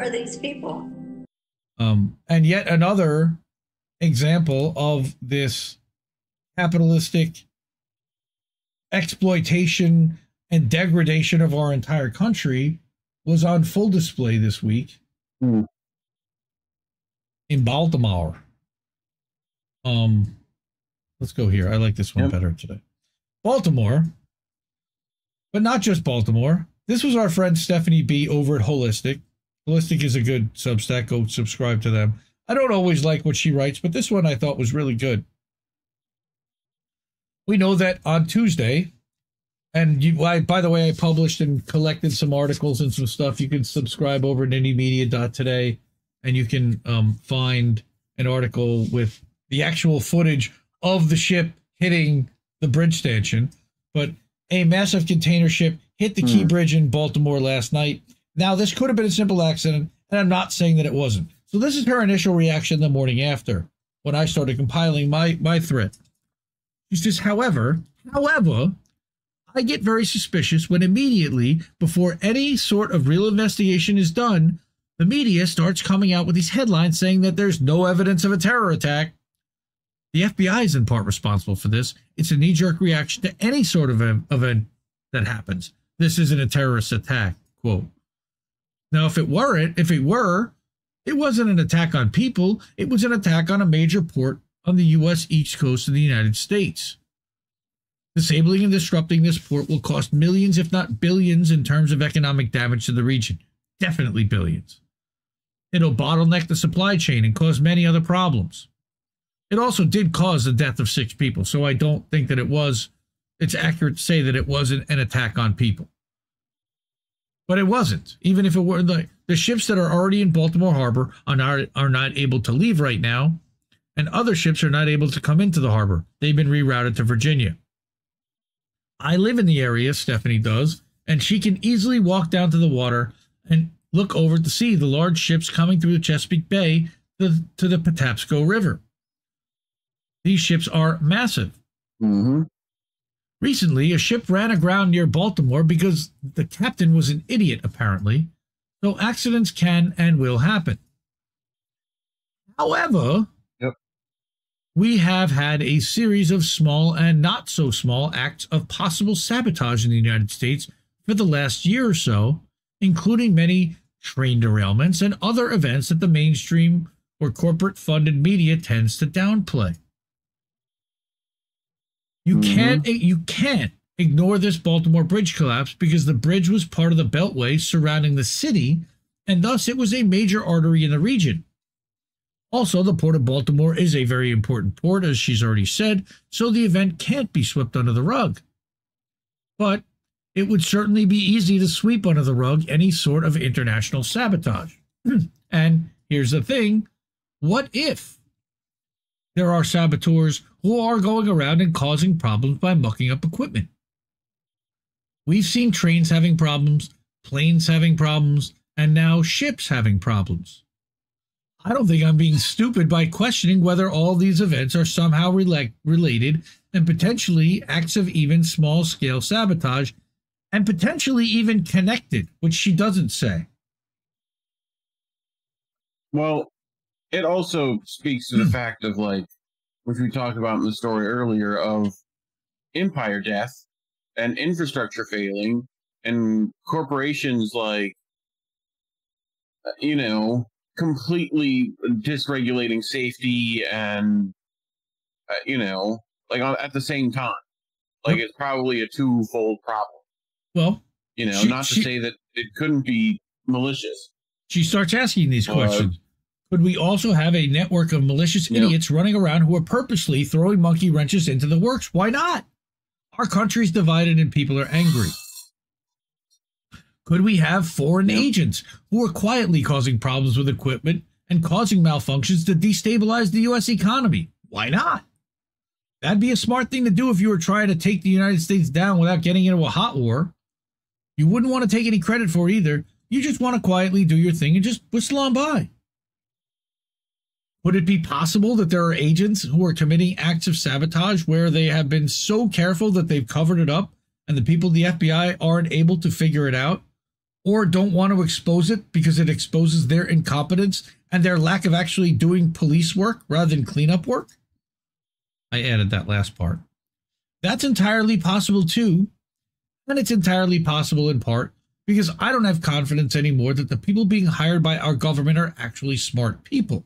are these people? And yet another example of this capitalistic exploitation and degradation of our entire country was on full display this week in Baltimore. Let's go here. I like this one better today. Baltimore, but not just Baltimore. This was our friend Stephanie B over at Wholistic. Wholistic is a good Substack. Go subscribe to them. I don't always like what she writes, but this one I thought was really good. We know that on Tuesday, and by the way, I published and collected some articles and some stuff. You can subscribe over at indiemedia.today, and you can find an article with the actual footage of the ship hitting the bridge stanchion. But a massive container ship hit the Key Bridge in Baltimore last night. Now, this could have been a simple accident, and I'm not saying that it wasn't. So this is her initial reaction the morning after, when I started compiling my thread. She says, however, I get very suspicious when immediately, before any sort of real investigation is done, the media starts coming out with these headlines saying that there's no evidence of a terror attack. The FBI is in part responsible for this. It's a knee-jerk reaction to any sort of event that happens. This isn't a terrorist attack, quote. Now, if it were, it wasn't an attack on people. It was an attack on a major port on the U.S. East Coast of the United States. Disabling and disrupting this port will cost millions, if not billions, in terms of economic damage to the region. Definitely billions. It'll bottleneck the supply chain and cause many other problems. It also did cause the death of 6 people, so I don't think that it's accurate to say that it wasn't an attack on people. But it wasn't. Even if it were, the ships that are already in Baltimore Harbor are not able to leave right now, and other ships are not able to come into the harbor. They've been rerouted to Virginia. I live in the area, Stephanie does, and she can easily walk down to the water and look over to see the large ships coming through the Chesapeake Bay to the Patapsco River. These ships are massive. Recently, a ship ran aground near Baltimore because the captain was an idiot, apparently, so accidents can and will happen. However, we have had a series of small and not so small acts of possible sabotage in the United States for the last year or so, including many train derailments and other events that the mainstream or corporate-funded media tends to downplay. You can't ignore this Baltimore bridge collapse because the bridge was part of the beltway surrounding the city, and thus it was a major artery in the region. Also, the Port of Baltimore is a very important port, as she's already said, so the event can't be swept under the rug. But it would certainly be easy to sweep under the rug any sort of international sabotage. And here's the thing, what if there are saboteurs who are going around and causing problems by mucking up equipment? We've seen trains having problems, planes having problems, and now ships having problems. I don't think I'm being stupid by questioning whether all these events are somehow related and potentially acts of even small-scale sabotage and potentially even connected, which she doesn't say. Well, it also speaks to the fact of, like, which we talked about in the story earlier, of empire death and infrastructure failing and corporations, like, completely dysregulating safety and, at the same time. Like, it's probably a twofold problem. Well, not to say that it couldn't be malicious. She starts asking these questions. Could we also have a network of malicious idiots running around who are purposely throwing monkey wrenches into the works? Why not? Our country's divided and people are angry. Could we have foreign agents who are quietly causing problems with equipment and causing malfunctions to destabilize the U.S. economy? Why not? That'd be a smart thing to do if you were trying to take the United States down without getting into a hot war. You wouldn't want to take any credit for it either. You just want to quietly do your thing and just whistle on by. Would it be possible that there are agents who are committing acts of sabotage where they have been so careful that they've covered it up and the people of the FBI aren't able to figure it out? or don't want to expose it because it exposes their incompetence and their lack of actually doing police work rather than cleanup work. I added that last part. That's entirely possible too. And it's entirely possible in part because I don't have confidence anymore that the people being hired by our government are actually smart people.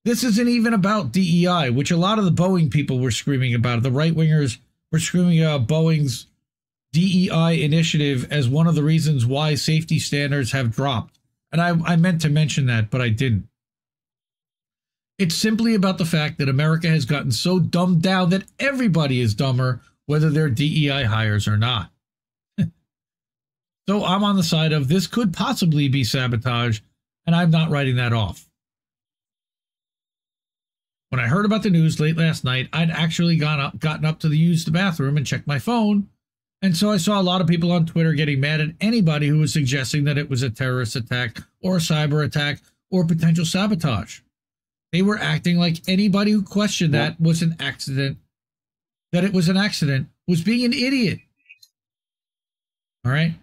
This isn't even about DEI, which a lot of the Boeing people were screaming about. The right-wingers were screaming about Boeing's DEI initiative as one of the reasons why safety standards have dropped. And I meant to mention that, but I didn't. It's simply about the fact that America has gotten so dumbed down that everybody is dumber, whether they're DEI hires or not. So I'm on the side of this could possibly be sabotage, and I'm not writing that off. When I heard about the news late last night, I'd actually gotten up to use the bathroom and checked my phone. And so I saw a lot of people on Twitter getting mad at anybody who was suggesting that it was a terrorist attack or a cyber attack or potential sabotage. They were acting like anybody who questioned that was an accident, that it was an accident, was being an idiot. All right.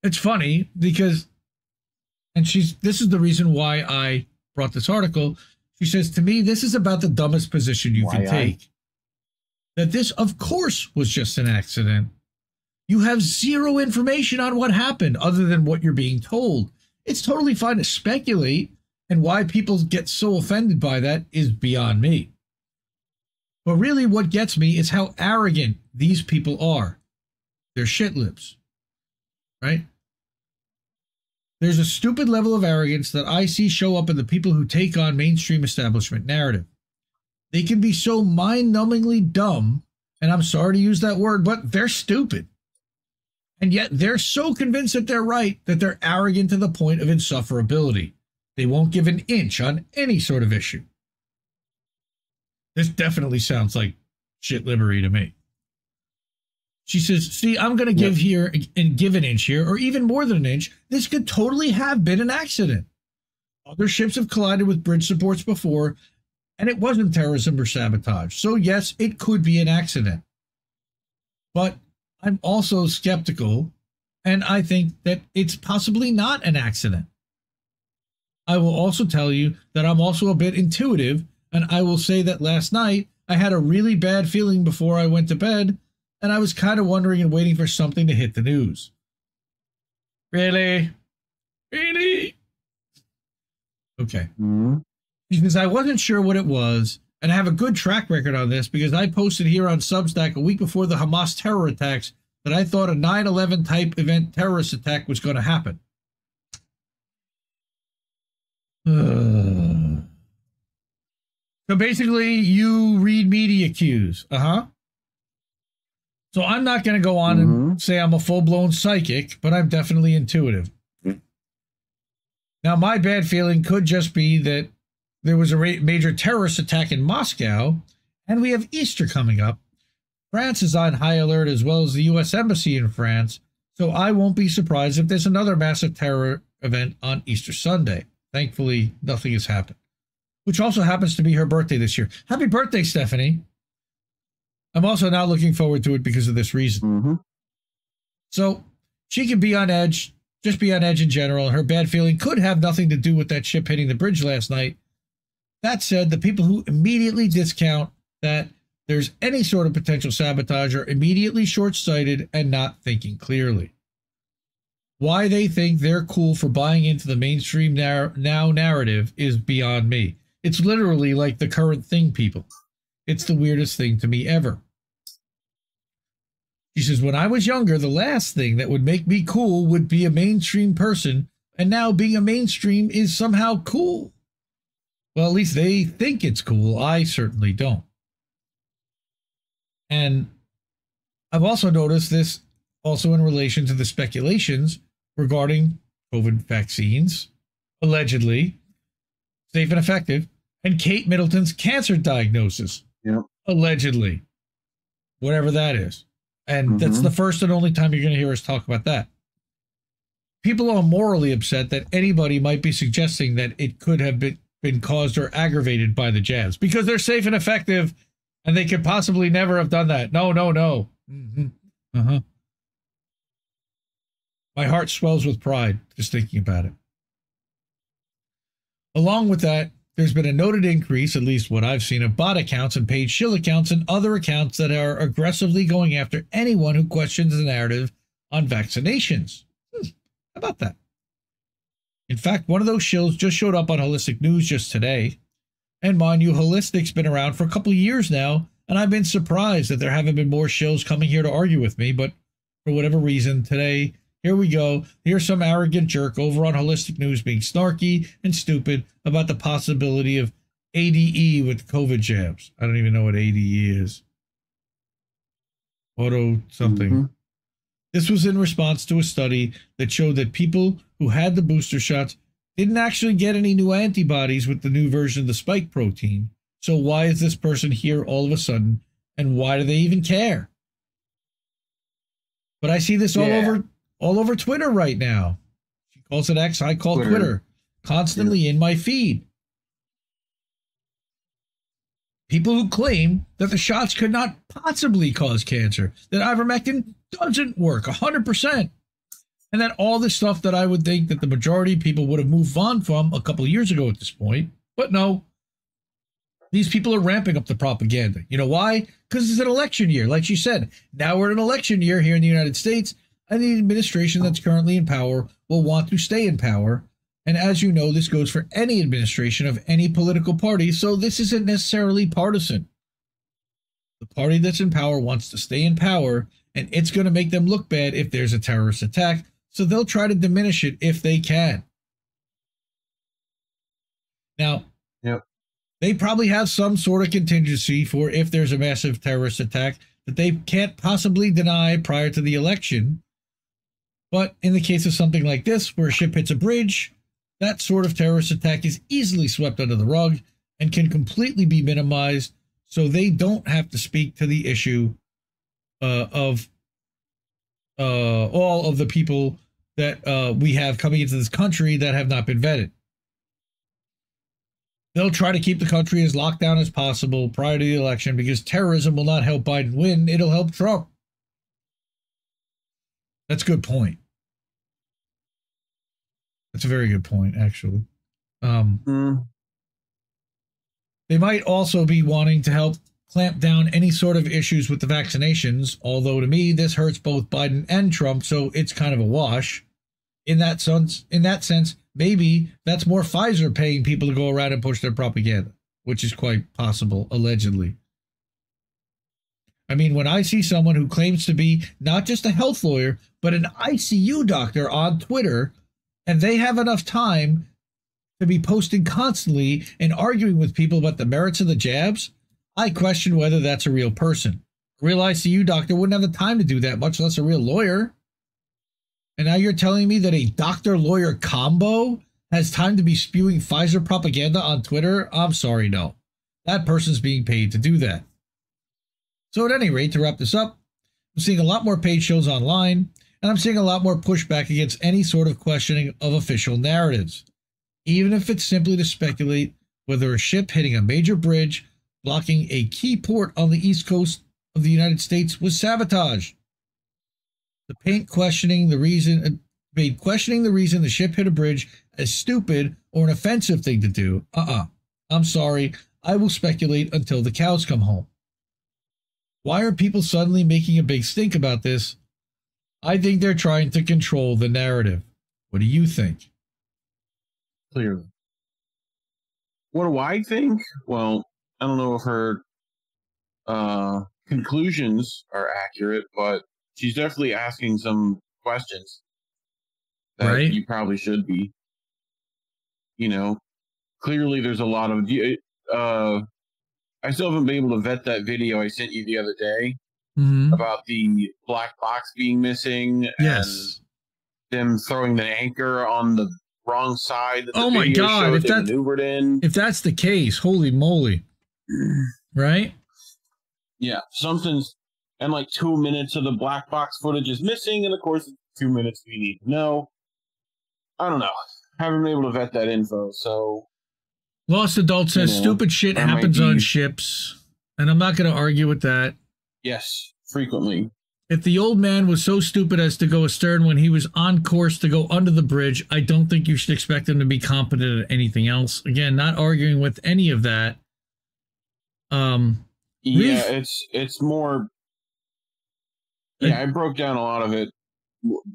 It's funny because, and this is the reason why I brought this article. She says, to me, this is about the dumbest position you can take. That this, of course, was just an accident. You have zero information on what happened other than what you're being told. It's totally fine to speculate, and why people get so offended by that is beyond me. But really what gets me is how arrogant these people are. They're shit-lips, right? There's a stupid level of arrogance that I see show up in the people who take on mainstream establishment narrative. They can be so mind-numbingly dumb, and I'm sorry to use that word, but they're stupid. And yet they're so convinced that they're right that they're arrogant to the point of insufferability. They won't give an inch on any sort of issue. This definitely sounds like shit-libbery to me. She says, see, I'm going to give here and give an inch here, or even more than an inch. This could totally have been an accident. Other ships have collided with bridge supports before, and it wasn't terrorism or sabotage. So yes, it could be an accident. But I'm also skeptical, and I think that it's possibly not an accident. I will also tell you that I'm also a bit intuitive, and I will say that last night I had a really bad feeling before I went to bed, and I was kind of wondering and waiting for something to hit the news. Really? Really? Okay. Because I wasn't sure what it was, and I have a good track record on this because I posted here on Substack a week before the Hamas terror attacks that I thought a 9/11 type event terrorist attack was going to happen. So basically, you read media cues. So I'm not going to go on and say I'm a full-blown psychic, but I'm definitely intuitive. Now, my bad feeling could just be that there was a major terrorist attack in Moscow, and we have Easter coming up. France is on high alert, as well as the U.S. Embassy in France, so I won't be surprised if there's another massive terror event on Easter Sunday. Thankfully, nothing has happened, which also happens to be her birthday this year. Happy birthday, Stephanie. I'm also now looking forward to it because of this reason. So she can be on edge, just be on edge in general. Her bad feeling could have nothing to do with that ship hitting the bridge last night. That said, the people who immediately discount that there's any sort of potential sabotage are immediately short-sighted and not thinking clearly. Why they think they're cool for buying into the mainstream now narrative is beyond me. It's literally like the current thing, people. It's the weirdest thing to me ever. She says, when I was younger, the last thing that would make me cool would be a mainstream person, and now being a mainstream is somehow cool. Well, at least they think it's cool. I certainly don't. And I've also noticed this also in relation to the speculations regarding COVID vaccines, allegedly safe and effective, and Kate Middleton's cancer diagnosis, allegedly, whatever that is. And that's the first and only time you're going to hear us talk about that. People are morally upset that anybody might be suggesting that it could have been caused or aggravated by the jabs because they're safe and effective and they could possibly never have done that. No. Uh-huh. My heart swells with pride just thinking about it. Along with that, there's been a noted increase, at least what I've seen, of bot accounts and paid shill accounts and other accounts that are aggressively going after anyone who questions the narrative on vaccinations. How about that? In fact, one of those shills just showed up on Wholistic News just today. And mind you, Wholistic's been around for a couple of years now, and I've been surprised that there haven't been more shills coming here to argue with me, but for whatever reason, today, here we go. Here's some arrogant jerk over on Wholistic News being snarky and stupid about the possibility of ADE with COVID jabs. I don't even know what ADE is. Auto something. Mm-hmm. This was in response to a study that showed that people who had the booster shots didn't actually get any new antibodies with the new version of the spike protein. So why is this person here all of a sudden, and why do they even care? But I see this all over Twitter right now. She calls it X, I call Twitter. Constantly in my feed. People who claim that the shots could not possibly cause cancer, that ivermectin doesn't work 100%, and that all this stuff that I would think that the majority of people would have moved on from a couple of years ago at this point. But no, these people are ramping up the propaganda. You know why? Because it's an election year. Like she said, now we're in an election year here in the United States, and the administration that's currently in power will want to stay in power. And as you know, this goes for any administration of any political party, so this isn't necessarily partisan. The party that's in power wants to stay in power, and it's going to make them look bad if there's a terrorist attack, so they'll try to diminish it if they can. Now, they probably have some sort of contingency for if there's a massive terrorist attack that they can't possibly deny prior to the election. But in the case of something like this, where a ship hits a bridge, that sort of terrorist attack is easily swept under the rug and can completely be minimized, so they don't have to speak to the issue of all of the people that we have coming into this country that have not been vetted. They'll try to keep the country as locked down as possible prior to the election because terrorism will not help Biden win. It'll help Trump. That's a good point. That's a very good point, actually. They might also be wanting to help clamp down any sort of issues with the vaccinations, although to me, this hurts both Biden and Trump, so it's kind of a wash. In that sense, maybe that's more Pfizer paying people to go around and push their propaganda, which is quite possible, allegedly. I mean, when I see someone who claims to be not just a health lawyer, but an ICU doctor on Twitter, and they have enough time to be posting constantly and arguing with people about the merits of the jabs, I question whether that's a real person. A real ICU doctor wouldn't have the time to do that, much less a real lawyer. And now you're telling me that a doctor-lawyer combo has time to be spewing Pfizer propaganda on Twitter? I'm sorry, no. That person's being paid to do that. So at any rate, to wrap this up, I'm seeing a lot more paid shows online, and I'm seeing a lot more pushback against any sort of questioning of official narratives, even if it's simply to speculate whether a ship hitting a major bridge blocking a key port on the east coast of the United States was sabotage. Made questioning the reason the ship hit a bridge as stupid or an offensive thing to do. I'm sorry. I will speculate until the cows come home. Why are people suddenly making a big stink about this? I think they're trying to control the narrative. What do you think? Clearly. What do I think? Well, I don't know if her conclusions are accurate, but she's definitely asking some questions that you probably should be. You know, clearly there's a lot of... I still haven't been able to vet that video I sent you the other day about the black box being missing and them throwing the anchor on the wrong side that the video showed they maneuvered in. If that's the case, holy moly. Right? Yeah, something's... And like 2 minutes of the black box footage is missing, and of course, 2 minutes we need to know. I don't know. Haven't been able to vet that info, so... Lost Adult says stupid shit happens on ships, and I'm not going to argue with that. Yes, frequently. If the old man was so stupid as to go astern when he was on course to go under the bridge, I don't think you should expect him to be competent at anything else. Again, not arguing with any of that. It's more. Yeah, I broke down a lot of it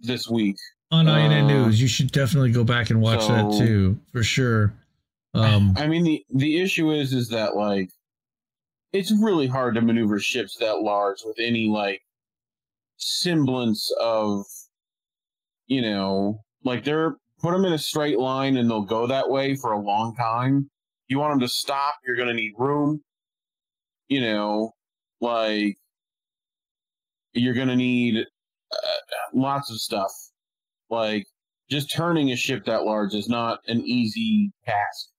this week on INN News. You should definitely go back and watch that too, for sure. I mean, the issue is that, like, it's really hard to maneuver ships that large with any, like, semblance of, you know, like, put them in a straight line and they'll go that way for a long time. You want them to stop, you're going to need room. You know, like, you're going to need lots of stuff. Like, just turning a ship that large is not an easy task.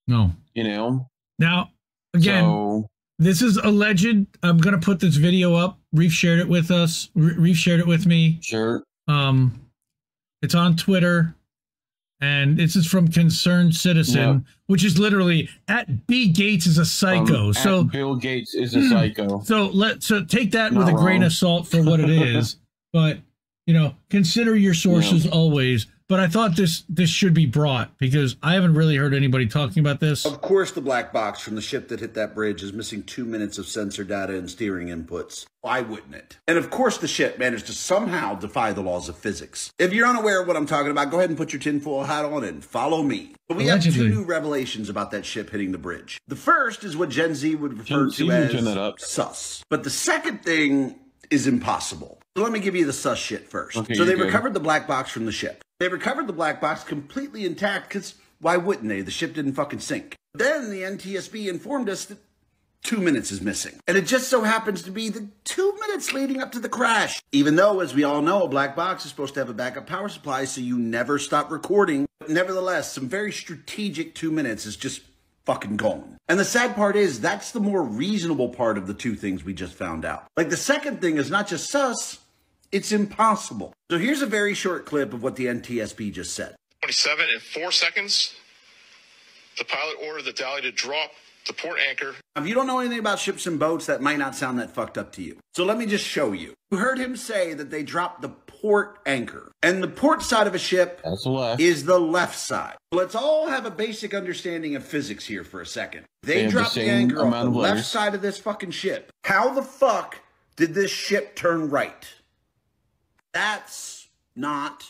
No. You know? Now, again, this is alleged. I'm going to put this video up. Reef shared it with us. Reef shared it with me. Sure. It's on Twitter. And this is from Concerned Citizen, which is literally at B. Gates is a psycho. So Bill Gates is a psycho. So take that with a grain of salt for what it is. But, you know, consider your sources always. But I thought this should be brought because I haven't really heard anybody talking about this. Of course, the black box from the ship that hit that bridge is missing 2 minutes of sensor data and steering inputs. Why wouldn't it? And of course, the ship managed to somehow defy the laws of physics. If you're unaware of what I'm talking about, go ahead and put your tinfoil hat on and follow me. But we have 2 new revelations about that ship hitting the bridge. The first is what Gen Z would refer to as sus. But the second thing is impossible. So let me give you the sus shit first. Okay, so they recovered the black box from the ship. They recovered the black box completely intact because why wouldn't they? The ship didn't fucking sink. Then the NTSB informed us that 2 minutes is missing. And it just so happens to be the 2 minutes leading up to the crash. Even though, as we all know, a black box is supposed to have a backup power supply so you never stop recording. But nevertheless, some very strategic 2 minutes is just fucking gone. And the sad part is that's the more reasonable part of the two things we just found out. Like, the second thing is not just sus, it's impossible. So here's a very short clip of what the NTSB just said. 27 and 4 seconds. The pilot ordered the Dali to drop the port anchor. If you don't know anything about ships and boats, that might not sound that fucked up to you. So let me just show you. You heard him say that they dropped the port anchor. And the port side of a ship is the left side. Let's all have a basic understanding of physics here for a second. They dropped the anchor on the left side of this fucking ship. How the fuck did this ship turn right? That's not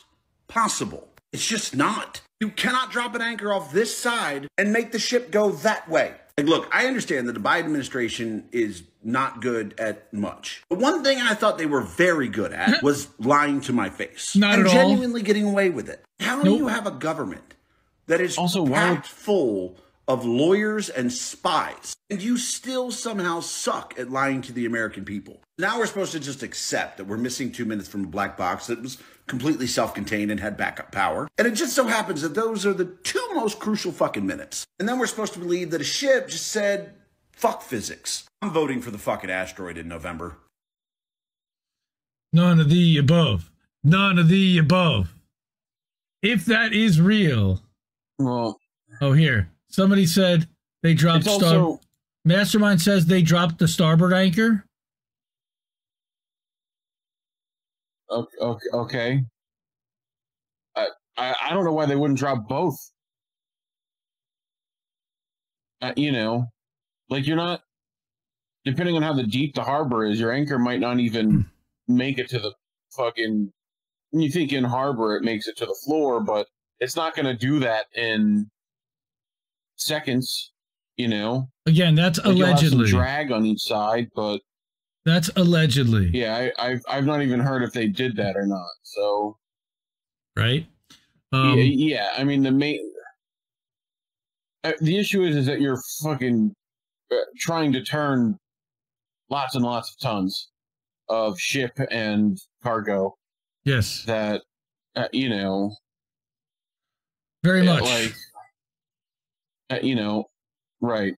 possible. It's just not. You cannot drop an anchor off this side and make the ship go that way. Like, look, I understand that the Biden administration is not good at much. But one thing I thought they were very good at was lying to my face. Not at all. And genuinely getting away with it. How do you have a government that is also packed full of lawyers and spies, and you still somehow suck at lying to the American people? Now we're supposed to just accept that we're missing 2 minutes from a black box that was completely self-contained and had backup power. And it just so happens that those are the 2 most crucial fucking minutes. And then we're supposed to believe that a ship just said, fuck physics. I'm voting for the fucking asteroid in November. None of the above. None of the above. If that is real. Well. Oh, here. Somebody said they dropped Mastermind says they dropped the starboard anchor. Okay. I don't know why they wouldn't drop both. You know, like, you're not, depending on how deep the harbor is, your anchor might not even make it to the fucking, you think in harbor it makes it to the floor, but it's not going to do that in seconds, you know? Again, that's like, allegedly. You'll have some drag on each side, but that's allegedly. Yeah, I've not even heard if they did that or not. So, right? Yeah. I mean, the issue is that you're fucking trying to turn lots and lots of tons of ship and cargo. Yes. That you know. Very much. Like, you know, right.